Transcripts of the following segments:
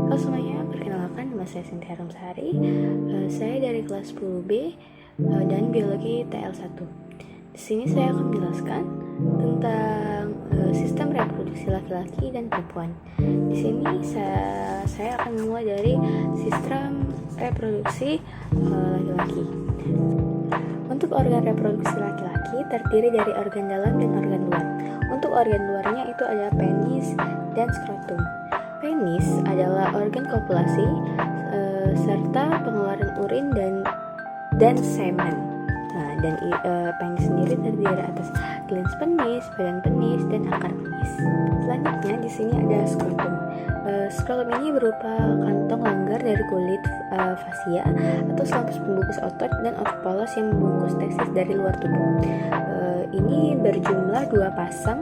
Halo semuanya, perkenalkan nama saya Sintia Romsari. Saya dari kelas 10B dan biologi TL1. Di sini saya akan menjelaskan tentang sistem reproduksi laki-laki dan perempuan. Di sini saya akan mulai dari sistem reproduksi laki-laki. Untuk organ reproduksi laki-laki terdiri dari organ dalam dan organ luar. Untuk organ luarnya itu ada penis dan skrotum. Penis adalah organ kopulasi serta pengeluaran urin dan semen. Nah, dan penis sendiri terdiri atas glans penis, badan penis, dan akar penis. Selanjutnya di sini ada skrotum. Skrotum ini berupa kantong longgar dari kulit fasia atau selaput pembungkus otot dan otot polos yang membungkus testis dari luar tubuh. Ini berjumlah 2 pasang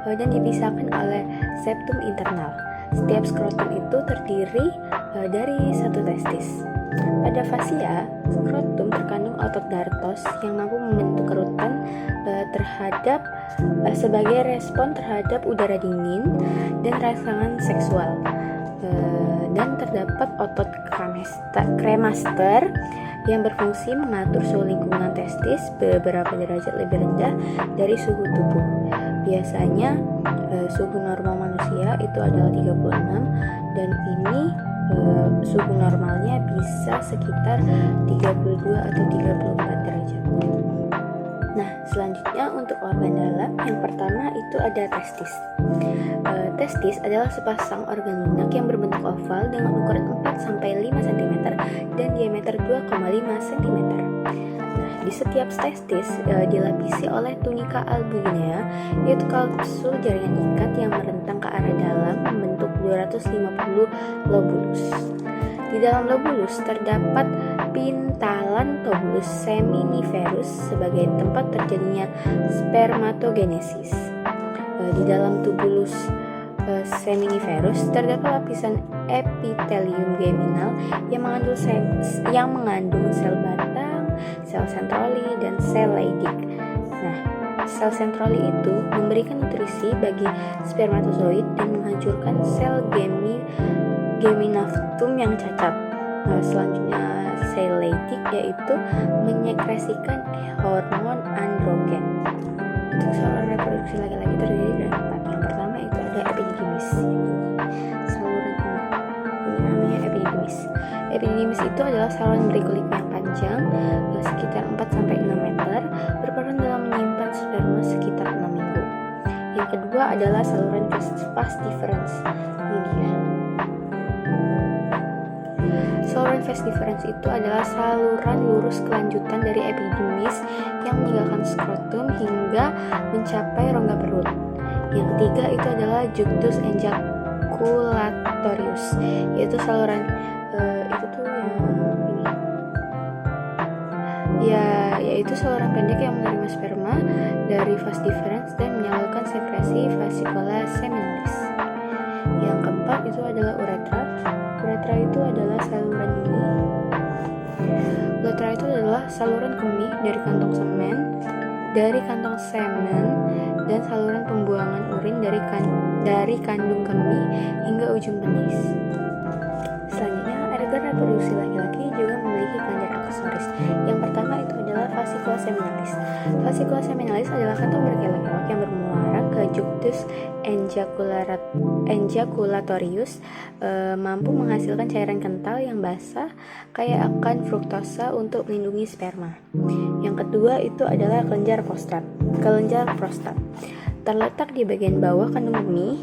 dan dipisahkan oleh septum internal. Setiap skrotum itu terdiri dari 1 testis. Pada fasia, skrotum terkandung otot dartos yang mampu membentuk kerutan sebagai respon terhadap udara dingin dan rangsangan seksual. Dan terdapat otot kremaster yang berfungsi mengatur suhu lingkungan testis beberapa derajat lebih rendah dari suhu tubuh. Biasanya suhu normal manusia itu adalah 36 dan ini suhu normalnya bisa sekitar 32 atau 34 derajat. Nah, selanjutnya untuk organ dalam, yang pertama itu ada testis. Testis adalah sepasang organ lunak yang berbentuk oval dengan ukuran 4-5 cm dan diameter 2,5 cm. Nah, di setiap testis dilapisi oleh tunika albuginea, yaitu kapsul jaringan ikat yang merentang ke arah dalam membentuk 250 lobulus. Di dalam lobulus terdapat pintalan tubulus seminiferus sebagai tempat terjadinya spermatogenesis. Di dalam tubulus seminiferus terdapat lapisan epitelium geminal yang mengandung sel batang, sel sentroli, dan sel Leydig. Nah, sel sentroli itu memberikan nutrisi bagi spermatozoid dan menghancurkan sel geminatum yang cacat. Nah, selanjutnya sel Leydig yaitu menyekresikan hormon androgen. Untuk saluran reproduksi laki-laki terdiri dari 4. Yang pertama itu ada epididymis. Saluran ini namanya epididymis. Epididymis itu adalah saluran berkulit yang panjang sekitar 4-6 meter, berperan dalam menyimpan sperma sekitar 6 minggu. Yang kedua adalah saluran vas deferens. Ini dia. Saluran vas deferens itu adalah saluran lurus kelanjutan dari epididymis yang meninggalkan skrotum hingga mencapai rongga perut. Yang ketiga itu adalah ductus ejaculatorius, yaitu saluran yaitu saluran pendek yang menerima sperma dari vas deferens dan menyalurkan sekresi vesicula seminalis. Yang keempat itu adalah uretra. Uretra itu adalah saluran Uretra itu adalah saluran kemih dari kantong semen dan saluran pembuangan urin dari kandung kemih hingga ujung penis. Selanjutnya, organ reproduksi laki-laki juga memiliki kelenjar aksesoris. Yang pertama itu adalah fascicula seminalis. Fascicula seminalis adalah kantong berkil laki-laki yang bermuara ke ductus ejaculatorius, mampu menghasilkan cairan kental yang basah kaya akan fruktosa untuk melindungi sperma. Yang kedua itu adalah kelenjar prostat. Terletak di bagian bawah kandung kemih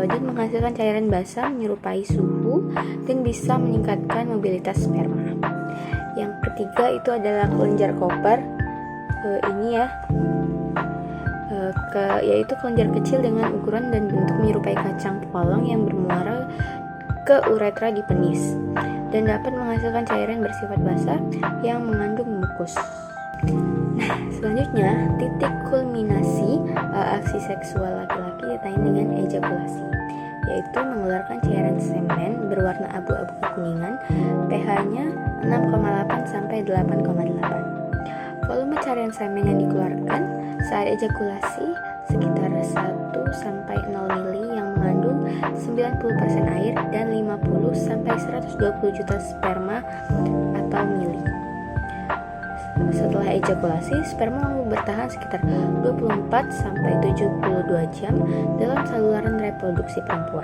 dan menghasilkan cairan basah menyerupai suhu dan bisa meningkatkan mobilitas sperma. Yang ketiga itu adalah kelenjar Koper. Yaitu kelenjar kecil dengan ukuran dan bentuk menyerupai kacang polong yang bermuara ke uretra di penis dan dapat menghasilkan cairan bersifat basah yang mengandung mukus. Nah, selanjutnya titik kulminasi aksi seksual laki-laki ditandai dengan ejakulasi, yaitu mengeluarkan cairan semen berwarna abu-abu kekuningan, pH-nya 6,8 sampai 8,8. Volume cairan semen yang dikeluarkan saat ejakulasi sekitar 1-0 mili yang mengandung 90% air dan 50-120 juta sperma atau mili. Setelah ejakulasi, sperma mampu bertahan sekitar 24-72 jam dalam saluran reproduksi perempuan.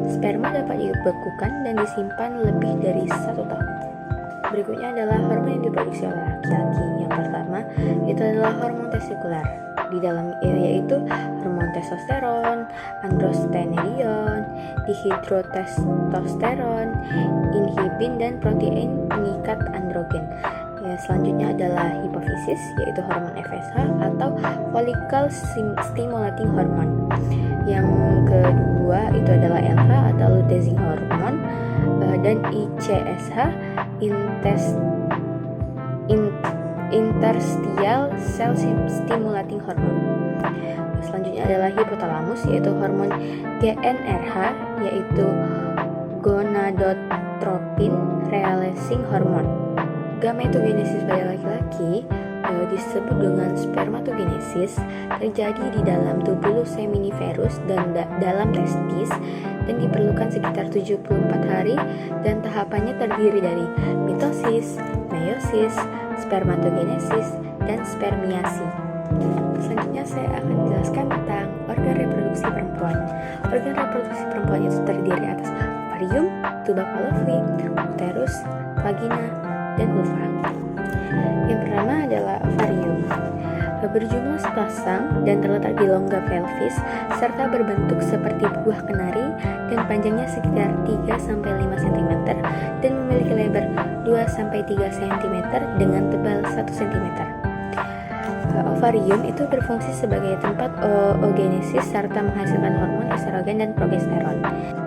Sperma dapat dibekukan dan disimpan lebih dari 1 tahun. Berikutnya adalah hormon yang diproduksi oleh laki-laki. Yang pertama itu adalah hormon tesikuler. Di dalam yaitu hormon testosteron, androstenedion, dihidrotestosteron, inhibin dan protein pengikat androgen. Selanjutnya adalah hipofisis, yaitu hormon FSH atau follicle stimulating hormone. Yang kedua itu adalah LH atau luteinizing hormone, dan ICSH, interstitial cell stimulating hormone. Selanjutnya adalah hipotalamus, yaitu hormon GnRH, yaitu gonadotropin releasing hormone. Gametogenesis pada laki-laki disebut dengan spermatogenesis, terjadi di dalam tubulus seminiferus dan dalam testis, dan diperlukan sekitar 74 hari, dan tahapannya terdiri dari mitosis, meiosis, spermatogenesis, dan spermiasi. Selanjutnya saya akan menjelaskan tentang organ reproduksi perempuan. Organ reproduksi perempuan itu terdiri atas ovarium, tuba fallopi, uterus, vagina, dan vulva. Yang pertama adalah ovarium. Berjumlah sepasang dan terletak di longga pelvis serta berbentuk seperti buah kenari dan panjangnya sekitar 3-5 cm dan memiliki lebar 2-3 cm dengan tebal 1 cm. Ovarium itu berfungsi sebagai tempat oogenesis serta menghasilkan hormon estrogen dan progesteron.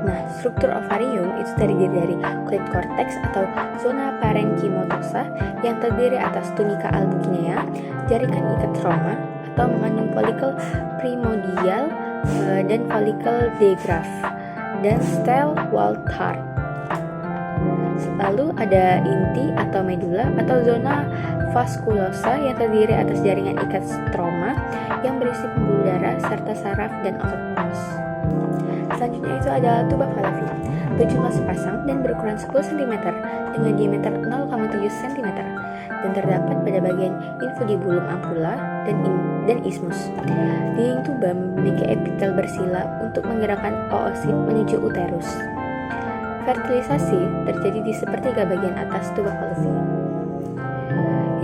Nah, struktur ovarium itu terdiri dari kulit korteks atau zona parenkimatosa yang terdiri atas tunika albuginea, jaringan ikat stroma atau mengandung folikel primordial dan folikel degraf dan stel Wohlthart. Lalu ada inti atau medula atau zona vaskulosa yang terdiri atas jaringan ikat stroma yang berisi pembuluh darah serta saraf dan otot poros. Selanjutnya itu adalah tuba fallopi. Berjumlah sepasang dan berukuran 10 cm dengan diameter 0,7 cm dan terdapat pada bagian infundibulum ampulla dan isthmus. Dinding tuba memiliki epitel bersila untuk menggerakkan oosit menuju uterus. Fertilisasi terjadi di sepertiga bagian atas tuba fallopi.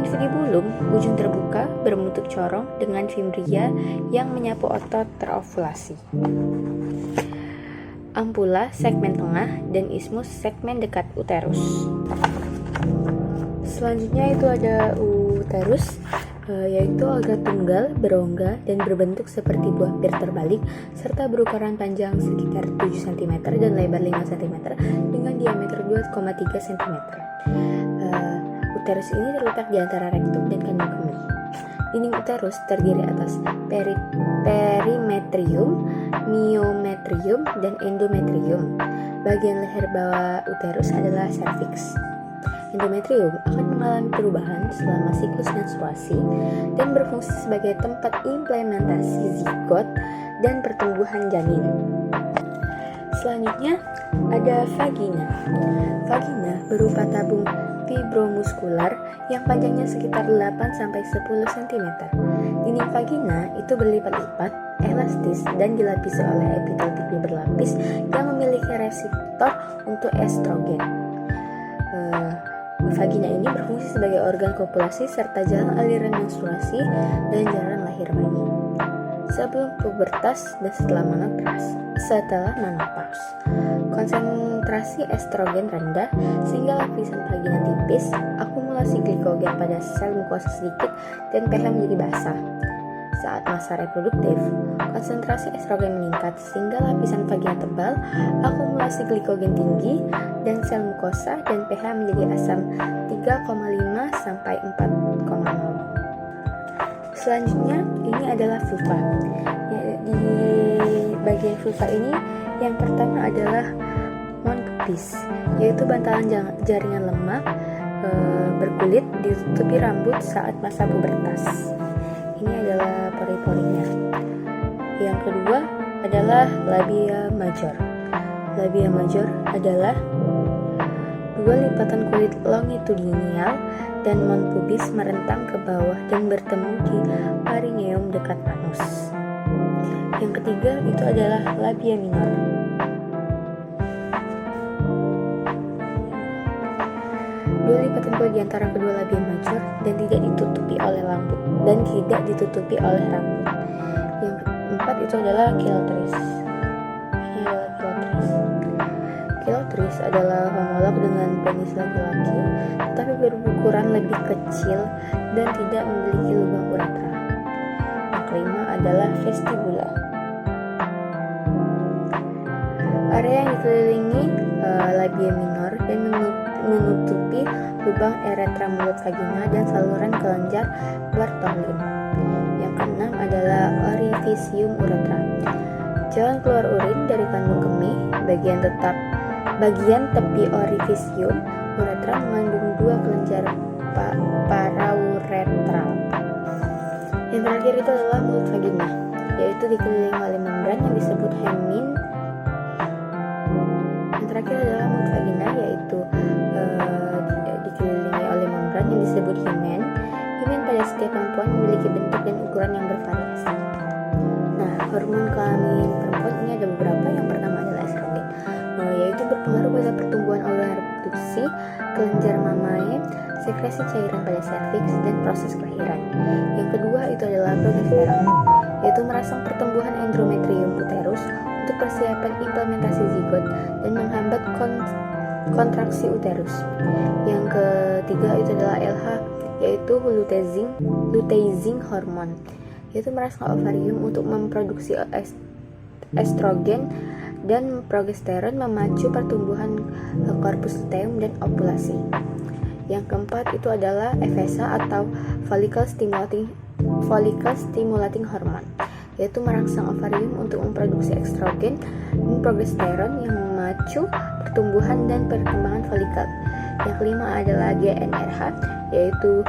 Infundibulum ujung terbuka berbentuk corong dengan fimbria yang menyapu otot terovulasi. Ampulla segmen tengah dan isthmus segmen dekat uterus. Selanjutnya itu ada uterus, yaitu organ tunggal, berongga dan berbentuk seperti buah pir terbalik serta berukuran panjang sekitar 7 cm dan lebar 5 cm dengan diameter 2,3 cm. Uterus ini terletak di antara rektum dan kandung kemih. Dinding uterus terdiri atas perimetrium, myometrium, dan endometrium. Bagian leher bawah uterus adalah serviks. Endometrium akan mengalami perubahan selama siklus menstruasi dan berfungsi sebagai tempat implementasi zigot dan pertumbuhan janin. Selanjutnya ada vagina. Vagina berupa tabung fibromuskular yang panjangnya sekitar 8-10 cm. Dinding vagina itu berlipat-lipat, elastis, dan dilapisi oleh epitel pipi berlapis yang memiliki reseptor untuk estrogen. Vagina ini berfungsi sebagai organ kopulasi serta jalan aliran menstruasi dan jalan lahir bayi. Sebelum pubertas dan setelah menopause, konsentrasi estrogen rendah sehingga lapisan vagina tipis, akumulasi glikogen pada sel mukosa sedikit, dan pH menjadi basah. Saat masa reproduktif, konsentrasi estrogen meningkat sehingga lapisan vagina tebal, akumulasi glikogen tinggi, dan sel mukosa dan pH menjadi asam 3,5 sampai 4,0. Selanjutnya ini adalah vulva. Di bagian vulva ini yang pertama adalah mons pubis, yaitu bantalan jaringan lemak berkulit ditutupi rambut saat masa pubertas. Ini adalah pori-porinya. Yang kedua adalah labia major. Labia major adalah dua lipatan kulit longitudinal dan mount pubis merentang ke bawah dan bertemu di perineum dekat anus. Yang ketiga itu adalah labia minor. Dua lipatan kulit di antara kedua labia major dan tidak ditutupi oleh rambut. Yang keempat itu adalah kilotris. Kilotris adalah homolog dengan penis laki-laki, tetapi berukuran lebih kecil dan tidak memiliki lubang uretra. Yang kelima adalah vestibula. Area yang dikelilingi labia minor dan menutupi lubang uretra mulut vagina dan saluran kelenjar Bartholin. Yang keenam adalah orifisium uretra. Jalan keluar urin dari kandung kemih, bagian tepi orifisium uretra mengandung dua kelenjar parauretral. Yang terakhir itu adalah mulut vagina, yaitu dikelilingi oleh membran yang disebut hymen. Yang terakhir adalah mulut vagina, yaitu dikelilingi oleh membran yang disebut hymen. Hymen pada setiap perempuan memiliki bentuk dan ukuran yang bervariasi. Nah, hormon kelamin perempuan ini ada beberapa. Yang pertama adalah estrogen, yaitu berpengaruh pada pertumbuhan organ reproduksi, kelenjar mamae, sekresi cairan pada serviks, dan proses kelahiran. Yang kedua itu adalah progesteron, yaitu merangsang pertumbuhan endometrium uterus untuk persiapan implementasi zigot dan menghambat kontraksi uterus. Yang ketiga itu adalah LH, yaitu luteinizing hormon, yaitu merangsang ovarium untuk memproduksi estrogen, dan progesteron memacu pertumbuhan korpus luteum dan ovulasi. Yang keempat itu adalah FSH atau follicle stimulating hormone, yaitu merangsang ovarium untuk memproduksi estrogen dan progesteron yang memacu pertumbuhan dan perkembangan folikel. Yang kelima adalah GnRH, yaitu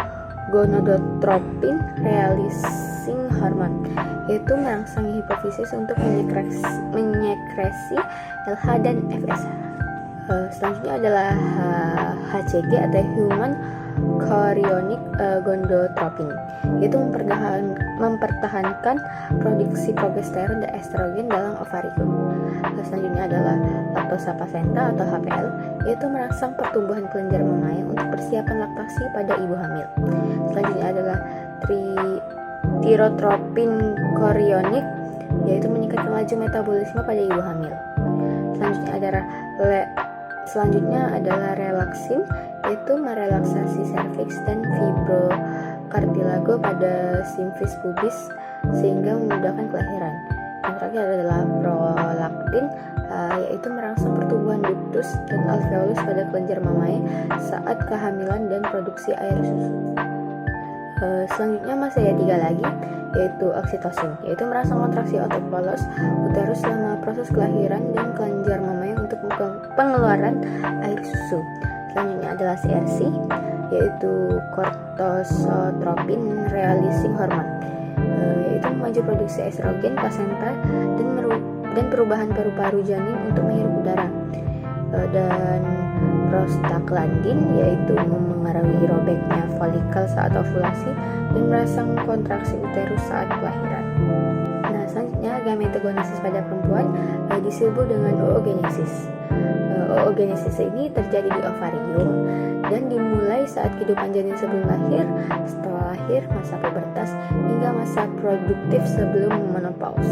gonadotropin releasing hormone, yaitu merangsang hipofisis untuk menyekresi LH dan FSH. Selanjutnya adalah HCG atau human chorionic gonadotropin, yaitu mempertahankan produksi progesteron dan estrogen dalam ovarium. Selanjutnya adalah lactosa placenta atau HPL, yaitu merangsang pertumbuhan kelenjar mamae untuk persiapan laktasi pada ibu hamil. Selanjutnya adalah tirotropin chorionic, yaitu meningkatkan laju metabolisme pada ibu hamil. Selanjutnya adalah relaksin, yaitu merelaksasi serviks dan fibrokartilago pada simfis pubis sehingga memudahkan kelahiran. Yang terakhir adalah prolaktin, yaitu merangsang pertumbuhan ductus dan alveolus pada kelenjar mamae saat kehamilan dan produksi air susu. Selanjutnya masih ada 3 lagi, yaitu oksitosin, yaitu merangsang kontraksi otot polos uterus selama proses kelahiran dan kelenjar mamae untuk pengeluaran air susu. Selanjutnya adalah CRC, yaitu cortisotropin releasing hormone, yaitu memacu produksi estrogen plasenta dan perubahan paru-paru janin untuk menghirup udara. Dan prostaglandin, yaitu memengaruhi robeknya folikel saat ovulasi dan merangsang kontraksi uterus saat kelahiran. Nah, selanjutnya gametogenesis pada perempuan disebut dengan oogenesis. Oogenesis ini terjadi di ovarium dan dimulai saat kehidupan janin sebelum lahir, setelah lahir, masa pubertas, hingga masa produktif sebelum menopause.